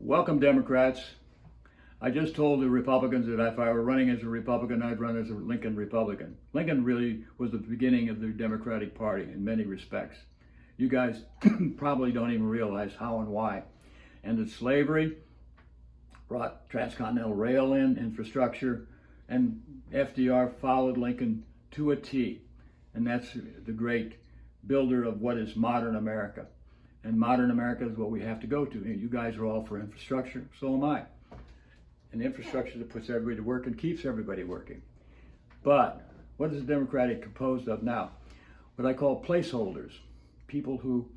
Welcome, Democrats. I just told the Republicans that if I were running as a Republican, I'd run as a Lincoln Republican. Lincoln really was the beginning of the Democratic Party in many respects. You guys probably don't even realize how and why. Ended slavery, brought transcontinental rail infrastructure, and FDR followed Lincoln to a T. And that's the great builder of what is modern America. And modern America is what we have to go to. You guys are all for infrastructure, so am I. And infrastructure that puts everybody to work and keeps everybody working. But what is the Democratic composed of now? What I call placeholders. People who,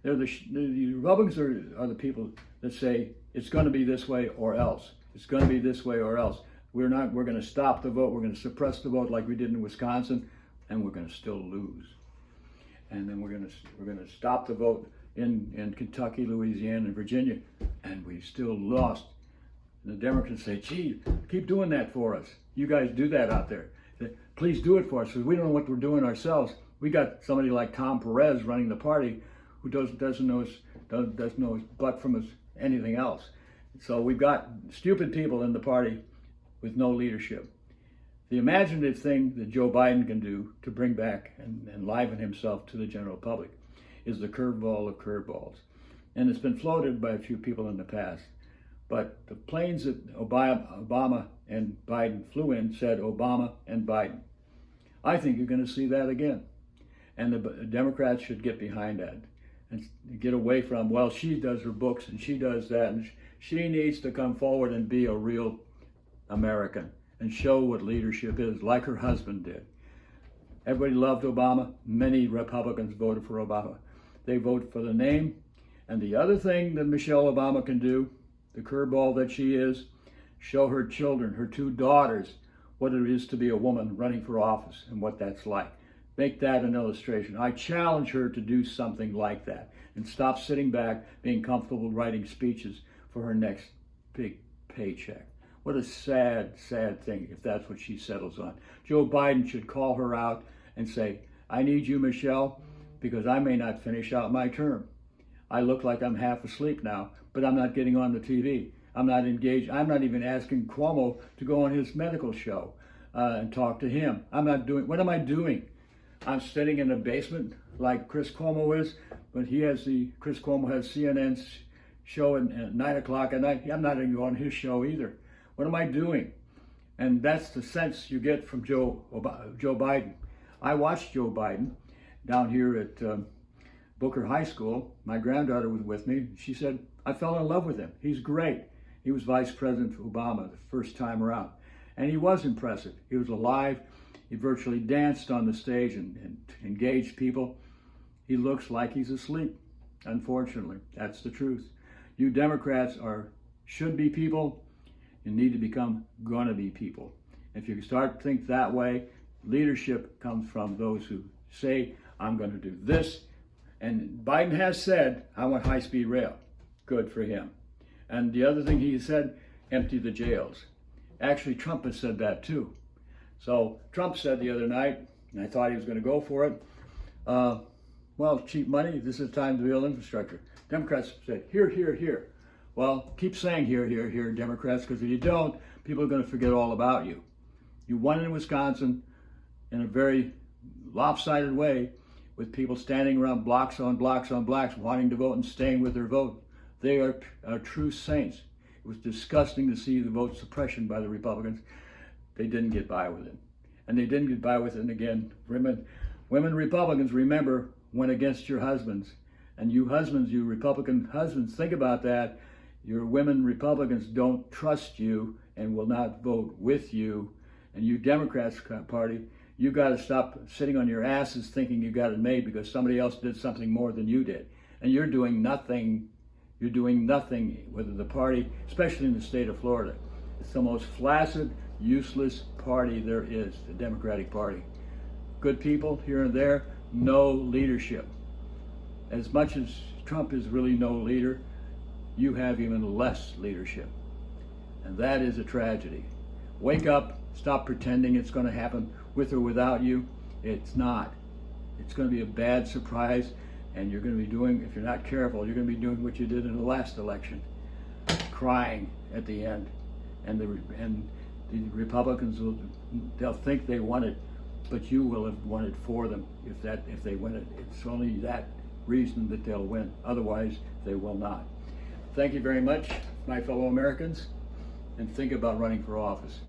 the Republicans are the people that say it's going to be this way or else. It's going to be this way or else. We're going to stop the vote. We're going to suppress the vote like we did in Wisconsin, and we're going to still lose. And then we're going to stop the vote in Kentucky, Louisiana, and Virginia, and we still lost. And the Democrats say, gee, keep doing that for us. You guys do that out there. Please do it for us, because we don't know what we're doing ourselves. We got somebody like Tom Perez running the party who doesn't know his butt from anything else. So we've got stupid people in the party with no leadership. The imaginative thing that Joe Biden can do to bring back and enliven himself to the general public is the curveball of curveballs. And it's been floated by a few people in the past. But the planes that Obama and Biden flew in said Obama and Biden. I think you're going to see that again. And the Democrats should get behind that and get away from, well, she does her books and she does that. And she needs to come forward and be a real American and show what leadership is, like her husband did. Everybody loved Obama. Many Republicans voted for Obama. They vote for the name. And the other thing that Michelle Obama can do, the curveball that she is, show her children, her two daughters, what it is to be a woman running for office and what that's like. Make that an illustration. I challenge her to do something like that and stop sitting back, being comfortable writing speeches for her next big paycheck. What a sad, sad thing if that's what she settles on. Joe Biden should call her out and say, I need you, Michelle, because I may not finish out my term. I look like I'm half asleep now, but I'm not getting on the TV. I'm not engaged. I'm not even asking Cuomo to go on his medical show and talk to him. What am I doing? I'm sitting in a basement like Chris Cuomo is, but Chris Cuomo has CNN's show at 9 o'clock at night. I'm not even on his show either. What am I doing? And that's the sense you get from Joe Biden. I watched Joe Biden down here at Booker High School. My granddaughter was with me. She said, I fell in love with him. He's great. He was Vice President Obama the first time around. And he was impressive. He was alive. He virtually danced on the stage and engaged people. He looks like he's asleep, unfortunately. That's the truth. You Democrats should be people. You need to become gonna be people. If you start to think that way, leadership comes from those who say, I'm going to do this. And Biden has said, I want high-speed rail. Good for him. And the other thing he said, empty the jails. Actually, Trump has said that too. So Trump said the other night, and I thought he was going to go for it, well, cheap money, this is time to build infrastructure. Democrats said, here, here, here. Well, keep saying here, here, here, Democrats, because if you don't, people are going to forget all about you. You won in Wisconsin in a very lopsided way, with people standing around blocks on blocks on blocks wanting to vote and staying with their vote. They are true saints. It was disgusting to see the vote suppression by the Republicans. They didn't get by with it. And they didn't get by with it. And again, women Republicans, remember, went against your husbands. And you husbands, you Republican husbands, think about that. Your women Republicans don't trust you and will not vote with you. And you Democrats party, you got to stop sitting on your asses thinking you got it made because somebody else did something more than you did. And you're doing nothing. You're doing nothing, whether the party, especially in the state of Florida. It's the most flaccid, useless party there is, the Democratic Party. Good people here and there, no leadership. As much as Trump is really no leader, you have even less leadership. And that is a tragedy. Wake up, stop pretending it's going to happen with or without you. It's not. It's going to be a bad surprise, and you're going to be doing, if you're not careful, you're going to be doing what you did in the last election. crying at the end, and the Republicans they'll think they won it, but you will have won it for them if they win it. It's only that reason that they'll win. Otherwise, they will not. Thank you very much, my fellow Americans, and think about running for office.